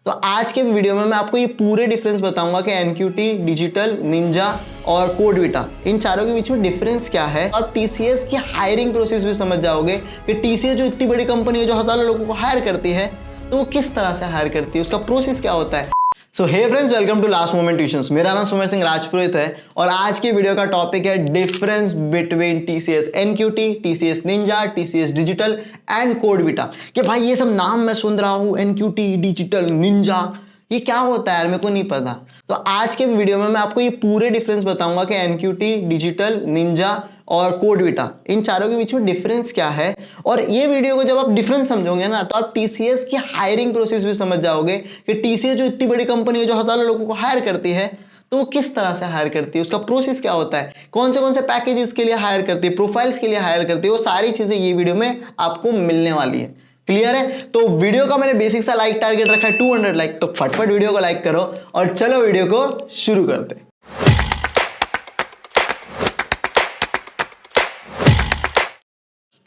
तो आज के वीडियो में मैं आपको ये पूरे डिफरेंस बताऊंगा कि एनक्यूटी, डिजिटल, निंजा और कोडविटा इन चारों के बीच में डिफरेंस क्या है। और टीसीएस की हायरिंग प्रोसेस भी समझ जाओगे कि टीसीएस जो इतनी बड़ी कंपनी है जो हजारों लोगों को हायर करती है, तो वो किस तरह से हायर करती है, उसका प्रोसेस क्या होता है। So hey friends, welcome to last moment tuitions. मेरा नाम सुमेर सिंह राजपुरोहित है और आज की वीडियो का टॉपिक है difference between TCS NQT, TCS Ninja, TCS digital and CodeVita. कि भाई ये सब नाम मैं सुन रहा हूं, एनक्यूटी, डिजिटल, निंजा, ये क्या होता है यार, मेरे को नहीं पता। तो आज के वीडियो में मैं आपको ये पूरे डिफरेंस बताऊंगा कि एनक्यूटी, डिजिटल, निंजा और कोडविटा इन चारों के बीच में डिफरेंस क्या है। और ये वीडियो को जब आप डिफरेंस समझोगे ना, तो आप टीसीएस की हायरिंग प्रोसेस भी समझ जाओगे कि टीसीएस जो इतनी बड़ी कंपनी है जो हजारों लोगों को हायर करती है, तो वो किस तरह से हायर करती है, उसका प्रोसेस क्या होता है, कौन से पैकेजेस के लिए हायर करती है, प्रोफाइल्स के लिए हायर करती है, वो सारी चीजें ये वीडियो में आपको मिलने वाली है। क्लियर है? तो वीडियो का मैंने बेसिक सा लाइक टारगेट रखा है 200 लाइक, तो फटफट वीडियो को लाइक करो और चलो वीडियो को शुरू करते हैं।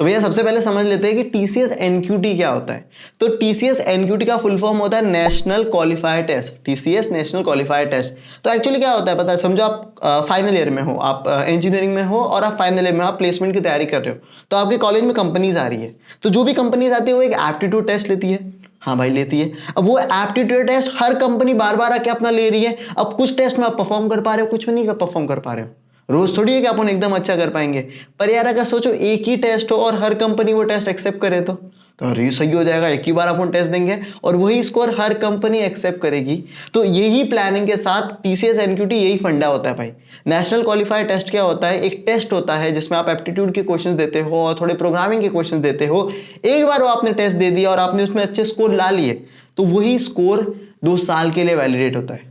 तो भैया सबसे पहले समझ लेते हैं कि टीसीएस एनक्यूटी क्या होता है। तो टीसीएस एनक्यूटी का फुल फॉर्म होता है national qualifier test. TCS national qualifier test. तो एक्चुअली क्या होता है पता है, समझो आप फाइनल ईयर में हो, आप इंजीनियरिंग में हो और आप फाइनल ईयर में आप प्लेसमेंट की तैयारी कर रहे हो। तो आपके कॉलेज में कंपनीज आ रही है, तो जो भी कंपनीज आती है वो एक एप्टीट्यूड टेस्ट लेती है। हाँ भाई लेती है। अब वो एप्टीट्यूड टेस्ट हर कंपनी बार बार आके अपना ले रही है। अब कुछ टेस्ट में आप परफॉर्म कर पा रहे हो, कुछ में नहीं परफॉर्म कर पा रहे हो। रोज थोड़ी है कि अपन एकदम अच्छा कर पाएंगे, पर यार अगर सोचो एक ही टेस्ट हो और हर कंपनी वो टेस्ट एक्सेप्ट करे तो अरे सही हो जाएगा। एक ही बार अपन टेस्ट देंगे और वही स्कोर हर कंपनी एक्सेप्ट करेगी। तो यही प्लानिंग के साथ टीसीएस एनक्यूटी यही फंडा होता है भाई। नेशनल क्वालिफायर टेस्ट क्या होता है, एक टेस्ट होता है जिसमें आप एप्टीट्यूड के क्वेश्चंस देते हो और थोड़े प्रोग्रामिंग के क्वेश्चंस देते हो। एक बार वो आपने टेस्ट दे दिया और आपने उसमें अच्छे स्कोर ला लिए, तो वही स्कोर 2 साल के लिए वैलिडेट होता है।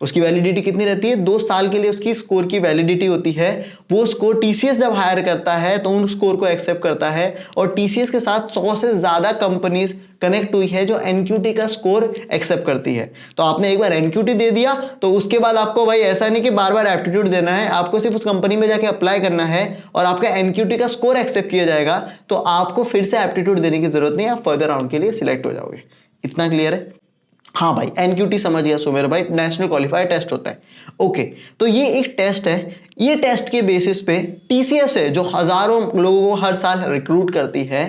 उसकी वैलिडिटी कितनी रहती है? 2 साल के लिए उसकी स्कोर की वैलिडिटी होती है। वो स्कोर टीसीएस जब हायर करता है तो उन स्कोर को एक्सेप्ट करता है और टीसीएस के साथ 100 से ज्यादा कंपनीज कनेक्ट हुई है जो एनक्यूटी का स्कोर एक्सेप्ट करती है। तो आपने एक बार एनक्यूटी दे दिया तो उसके बाद आपको भाई ऐसा नहीं कि बार बार एप्टीट्यूड देना है, आपको सिर्फ उस कंपनी में जाके अप्लाई करना है और आपका एनक्यूटी का स्कोर एक्सेप्ट किया जाएगा, तो आपको फिर से एप्टीट्यूड देने की जरूरत नहीं है, आप फर्दर राउंड के लिए सिलेक्ट हो जाओगे। इतना क्लियर है? हाँ भाई, एनक्यूटी समझ गया सुमेर भाई, नेशनल क्वालिफायर टेस्ट होता है। ओके, तो ये एक टेस्ट है। ये टेस्ट के बेसिस पे टीसीएस है जो हजारों लोगों को हर साल रिक्रूट करती है।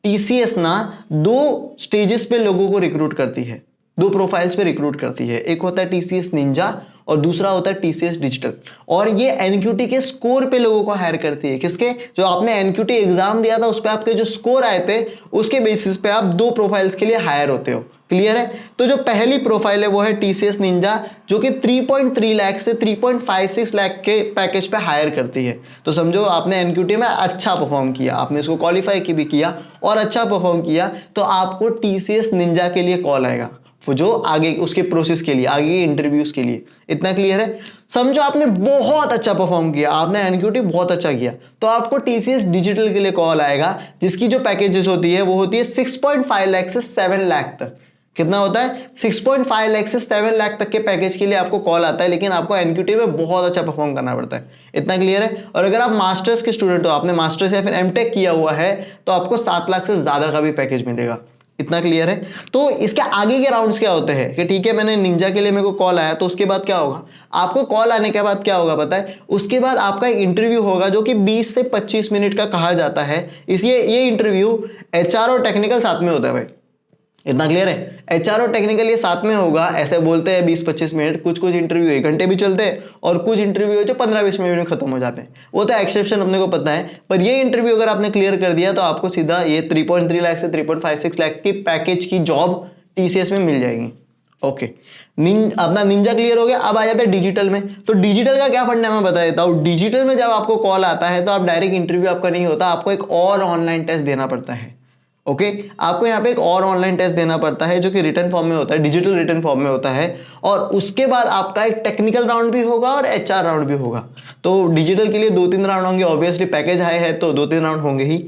टीसीएस ना 2 स्टेजेस पे लोगों को रिक्रूट करती है, 2 प्रोफाइल्स पे रिक्रूट करती है। एक होता है टीसीएस निंजा और दूसरा होता है टीसीएस डिजिटल। और ये एनक्यूटी के स्कोर पे लोगों को हायर करती है। किसके? जो आपने एनक्यूटी एग्जाम दिया था उस पे आपके जो स्कोर आए थे उसके बेसिस पे आप 2 प्रोफाइल्स के लिए हायर होते हो। क्लियर है? तो जो पहली प्रोफाइल है वो है टीसीएस निंजा, जो कि 3.3 लाख से 3.56 लाख के पैकेज पे हायर करती है। तो समझो आपने एनक्यूटी में अच्छा परफॉर्म किया, आपने इसको क्वालिफाई की भी किया और अच्छा परफॉर्म किया, तो आपको टीसीएस निंजा के लिए कॉल आएगा, वो जो आगे उसके प्रोसेस के लिए, आगे के इंटरव्यूज के लिए। इतना क्लियर है? समझो आपने बहुत अच्छा परफॉर्म किया, आपने एनक्यूटी बहुत अच्छा किया, तो आपको टीसीएस डिजिटल के लिए कॉल आएगा, जिसकी जो पैकेजेस होती है वो होती है 6.5 लाख से 7 लाख तक। कितना होता है? 6.5 लाख से 7 लाख तक के पैकेज के लिए आपको कॉल आता है, लेकिन आपको एनक्यूटी में बहुत अच्छा परफॉर्म करना पड़ता है। इतना क्लियर है? और अगर आप मास्टर्स के स्टूडेंट हो, आपने मास्टर्स या फिर एमटेक किया हुआ है, तो आपको 7 लाख से ज्यादा का भी पैकेज मिलेगा। इतना क्लियर है? तो इसके आगे के राउंड्स क्या होते हैं कि ठीक है मैंने निंजा के लिए मेरे को कॉल आया, तो उसके बाद क्या होगा? आपको कॉल आने के बाद क्या होगा पता है? उसके बाद आपका एक इंटरव्यू होगा जो कि 20 से 25 मिनट का कहा जाता है। इसलिए ये इंटरव्यू एचआर और टेक्निकल साथ में होता है भाई। इतना क्लियर है? एचआर और टेक्निकल ये साथ में होगा। ऐसे बोलते हैं 20-25 मिनट, कुछ इंटरव्यू 1 घंटे भी चलते हैं और कुछ इंटरव्यू जो 15-20 मिनट में खत्म हो जाते हैं। वो तो एक्सेप्शन अपने को पता है, पर ये इंटरव्यू अगर आपने क्लियर कर दिया तो आपको सीधा ये 3.3 लाख से 3.56 लाख की पैकेज की जॉब टीसीएस में मिल जाएगी। ओके, अपना निंजा क्लियर हो गया। अब आ जाता है डिजिटल में। तो डिजिटल का क्या फंडा है मैं बता देता हूँ। डिजिटल में जब आपको कॉल आता है तो आप डायरेक्ट इंटरव्यू आपका नहीं होता, आपको एक और ऑनलाइन टेस्ट देना पड़ता है। ओके, आपको यहाँ पे एक और ऑनलाइन टेस्ट देना पड़ता है जो कि रिटन फॉर्म में होता है, डिजिटल रिटन फॉर्म में होता है। और उसके बाद आपका एक टेक्निकल राउंड भी होगा और एचआर राउंड भी होगा। तो डिजिटल के लिए 2-3 राउंड होंगे, ऑब्वियसली पैकेज हाई है तो 2-3 राउंड होंगे ही।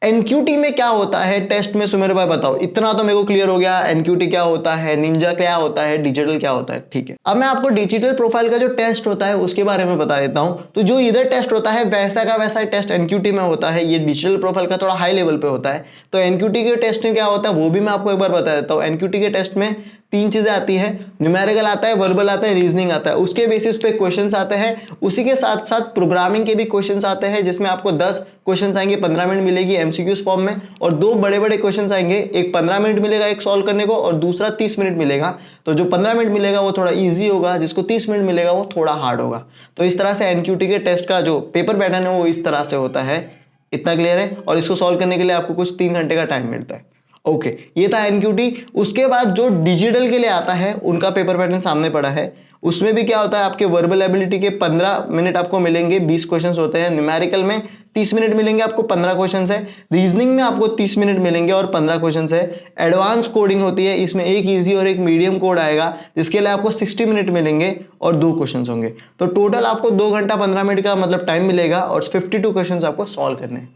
एनक्यूटी में क्या होता है टेस्ट में? सुमेर भाई बताओ। इतना तो मेरे को क्लियर हो गया, एनक्यूटी क्या होता है, निंजा क्या होता है, डिजिटल क्या होता है। ठीक है, अब मैं आपको डिजिटल प्रोफाइल का जो टेस्ट होता है उसके बारे में बता देता हूं। तो जो इधर टेस्ट होता है वैसा का वैसा टेस्ट एनक्यूटी में होता है। ये डिजिटल प्रोफाइल का थोड़ा हाई लेवल पे होता है। तो एनक्यूटी के टेस्ट में क्या होता है वो भी मैं आपको एक बार बता देता हूँ। एनक्यूटी के टेस्ट में तीन चीजें आती है, न्यूमेरिकल आता है, वर्बल आता है, रीजनिंग आता है। उसके बेसिस पे क्वेश्चंस आते हैं। उसी के साथ साथ प्रोग्रामिंग के भी क्वेश्चंस आते हैं, जिसमें आपको 10 क्वेश्चंस आएंगे, 15 मिनट मिलेगी एमसीक्यूज फॉर्म में, और दो बड़े बड़े क्वेश्चंस आएंगे, एक 15 मिनट मिलेगा एक सॉल्व करने को, और दूसरा 30 मिनट मिलेगा। तो जो 15 मिनट मिलेगा वो थोड़ा ईजी होगा, जिसको 30 मिनट मिलेगा वो थोड़ा हार्ड होगा। तो इस तरह से एनक्यूटी के टेस्ट का जो पेपर पैटर्न है वो इस तरह से होता है। इतना क्लियर है? और इसको सॉल्व करने के लिए आपको कुछ 3 घंटे का टाइम मिलता है। ओके, ये था एनक्यूटी। उसके बाद जो डिजिटल के लिए आता है उनका पेपर पैटर्न सामने पड़ा है। उसमें भी क्या होता है, आपके वर्बल एबिलिटी के 15 मिनट आपको मिलेंगे, 20 क्वेश्चंस होते हैं। न्यूमेरिकल में 30 मिनट मिलेंगे आपको, 15 क्वेश्चंस है। रीजनिंग में आपको 30 मिनट मिलेंगे और 15 क्वेश्चंस है। एडवांस कोडिंग होती है, इसमें एक ईजी और एक मीडियम कोड आएगा, जिसके लिए आपको 60 मिनट मिलेंगे और 2 क्वेश्चंस होंगे। तो टोटल आपको 2 घंटा 15 मिनट का मतलब टाइम मिलेगा और 52 क्वेश्चंस आपको सॉल्व करने हैं।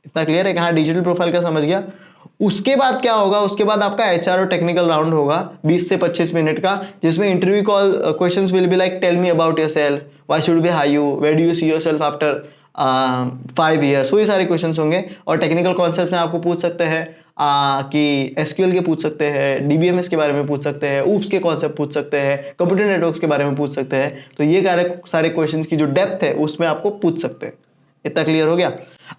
इतना क्लियर है कि हाँ, डिजिटल प्रोफाइल का समझ गया। उसके बाद क्या होगा, उसके बाद आपका एचआर और टेक्निकल राउंड होगा 20 से 25 मिनट का, जिसमें interview call questions will be like tell me about yourself, why should we hire you, where do you see yourself after 5 years, वही सारे क्वेश्चंस होंगे। और टेक्निकल कॉन्सेप्ट में आपको पूछ सकते हैं कि एसक्यूएल के पूछ सकते हैं, डीबीएमएस के बारे में पूछ सकते हैं, ऊप्स के कॉन्सेप्ट पूछ सकते हैं, कंप्यूटर नेटवर्क्स के बारे में पूछ सकते हैं। तो ये सारे क्वेश्चंस की जो डेप्थ है उसमें आपको पूछ सकते हैं। इतना क्लियर हो गया?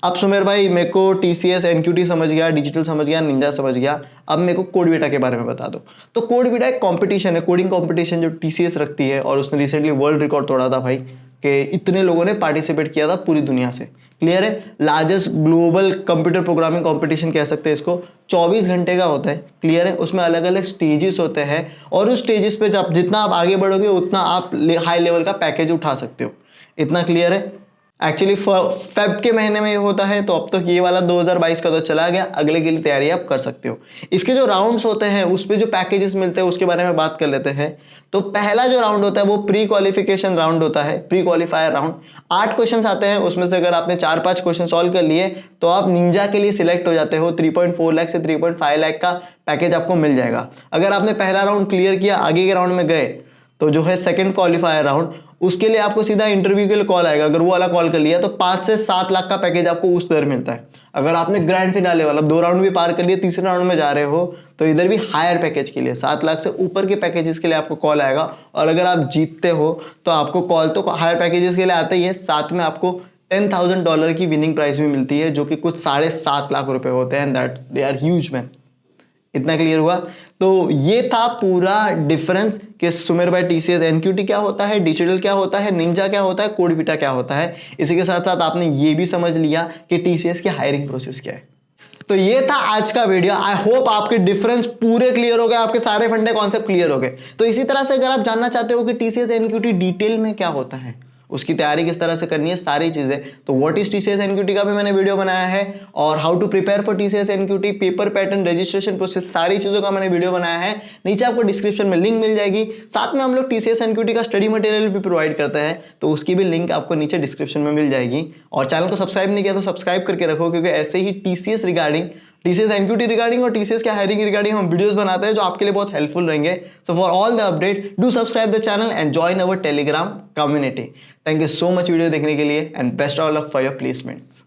अब सुमेर भाई, मेरे को टीसीएस एनक्यूटी समझ गया, डिजिटल समझ गया, निंजा समझ गया, अब मेरे को कोडविटा के बारे में बता दो। तो कोडविटा एक कंपटीशन है, कोडिंग कंपटीशन जो टीसीएस रखती है, और उसने रिसेंटली वर्ल्ड रिकॉर्ड तोड़ा था भाई, कि इतने लोगों ने पार्टिसिपेट किया था पूरी दुनिया से। क्लियर है? Largest global computer programming competition कह सकते हैं इसको। 24 घंटे का होता है। क्लियर है? उसमें अलग अलग स्टेजेस होते हैं, और उस स्टेजेस पे जब जितना आप आगे बढ़ोगे उतना आप हाई लेवल का पैकेज उठा सकते हो। इतना क्लियर है? एक्चुअली फेब के महीने में ये होता है, तो अब तक ये वाला 2022 का तो चला गया, अगले के लिए तैयारी आप कर सकते हो। इसके जो राउंड्स होते हैं उस पे जो पैकेजेस मिलते हैं उसके बारे में बात कर लेते हैं। तो पहला जो राउंड होता है वो प्री क्वालिफिकेशन राउंड होता है, प्री क्वालिफायर राउंड। 8 क्वेश्चन आते हैं, उसमें से अगर आपने 4-5 क्वेश्चन सॉल्व कर लिए तो आप निंजा के लिए सिलेक्ट हो जाते हो। 3.4 लाख से 3.5 लाख का पैकेज आपको मिल जाएगा। अगर आपने पहला राउंड क्लियर किया, आगे के राउंड में गए, तो जो है सेकंड क्वालिफायर राउंड, उसके लिए आपको सीधा इंटरव्यू के लिए कॉल आएगा। अगर वो वाला कॉल कर लिया तो 5 से 7 लाख का पैकेज आपको उस दर मिलता है। अगर आपने ग्रैंड फिनाले वाला 2 राउंड भी पार कर लिए, तीसरे राउंड में जा रहे हो, तो इधर भी हायर पैकेज के लिए 7 लाख से ऊपर के पैकेजेस के लिए आपको कॉल आएगा। और अगर आप जीतते हो तो आपको कॉल तो हायर पैकेजेस के लिए आता ही है, साथ में आपको $10,000 की विनिंग प्राइस भी मिलती है, जो कि कुछ 7.5 लाख रुपए होते हैं। That they are huge man. इतना क्लियर हुआ? तो ये था पूरा डिफरेंस कि सुमेर भाई टीसीएस एनक्यूटी क्या होता है, डिजिटल क्या होता है, निंजा क्या होता है, कोडविटा क्या होता है। इसी के साथ साथ आपने ये भी समझ लिया कि टीसीएस की हायरिंग प्रोसेस क्या है। तो ये था आज का वीडियो। आई होप आपके डिफरेंस पूरे क्लियर हो गए, आपके सारे फंडे कॉन्सेप्ट क्लियर हो गए। तो इसी तरह से अगर आप जानना चाहते हो कि टीसीएस एनक्यूटी डिटेल में क्या होता है, उसकी तैयारी किस तरह से करनी है, सारी चीजें, तो व्हाट इज टीसीएस एनक्यूटी का भी मैंने वीडियो बनाया है, और how to prepare for TCS NQT, paper pattern, registration process, सारी चीजों का मैंने वीडियो बनाया है। नीचे आपको डिस्क्रिप्शन में लिंक मिल जाएगी। साथ में हम लोग टीसीएस एनक्यूटी का स्टडी मटेरियल भी प्रोवाइड करते हैं, तो उसकी भी लिंक आपको नीचे डिस्क्रिप्शन में मिल जाएगी। और चैनल को सब्सक्राइब नहीं किया तो सब्सक्राइब करके रखो, क्योंकि ऐसे ही TCS regarding, TCS NQT regarding और टीसीएस के हायरिंग रिगार्डिंग हम वीडियोस बनाते हैं, जो आपके लिए बहुत हेल्पफुल रहेंगे। So for all the update, do subscribe the channel and join our Telegram community. Thank you so much video देखने के लिए, and best of luck for your placements.